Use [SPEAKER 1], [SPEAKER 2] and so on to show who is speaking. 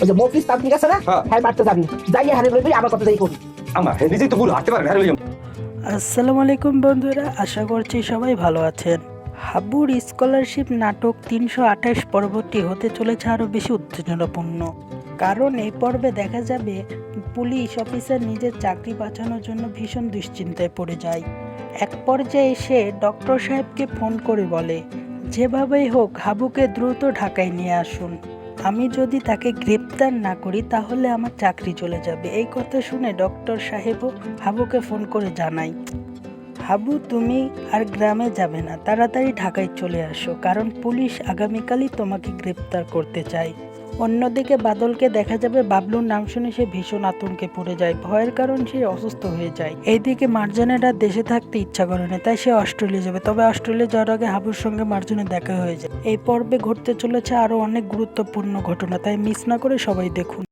[SPEAKER 1] ওই যে মফিস তান্ত্রিক আছে না, হ্যাঁ মারতে যাবি, যাই হারে লইবি, আমার কথা যাই করবি।
[SPEAKER 2] আমার হে নিজেই তো ভুল হাঁটতে পারে না।
[SPEAKER 3] আসসালামু আলাইকুম বন্ধুরা, আশা করছি সবাই ভালো আছেন। হাবুর স্কলারশিপ নাটক 328 পর্বটি হতে চলেছে আরও বেশি উত্তেজনাপূর্ণ, কারণ এই পর্বে দেখা যাবে পুলিশ অফিসার নিজের চাকরি বাঁচানোর জন্য ভীষণ দুশ্চিন্তায় পড়ে যায়। এক পর্যায়ে সে ডক্টর সাহেবকে ফোন করে বলে, যেভাবেই হোক হাবুকে দ্রুত ঢাকায় নিয়ে আসুন, আমি যদি তাকে গ্রেপ্তার না করি তাহলে আমার চাকরি চলে যাবে। এই কথা শুনে ডক্টর সাহেবও হাবুকে ফোন করে জানায়, হাবু তুমি আর গ্রামে যাবে না, তাড়াতাড়ি ঢাকায় চলে আসো, কারণ পুলিশ আগামীকালই তোমাকে গ্রেপ্তার করতে চায়। অন্যদিকে বাদলকে দেখা যাবে বাবলুর নাম শুনে সে ভীষণ আতঙ্কে পড়ে যায়, ভয়ের কারণ সে অসুস্থ হয়ে যায়। এইদিকে মার্জানের আর দেশে থাকতে ইচ্ছা করে না, তাই সে অস্ট্রেলিয়া যাবে। তবে অস্ট্রেলিয়া যাওয়ার আগে হাবুর সঙ্গে মার্জানের দেখা হয়ে যায়। এই পর্বে ঘটতে চলেছে আরও অনেক গুরুত্বপূর্ণ ঘটনা, তাই মিস না করে সবাই দেখুন।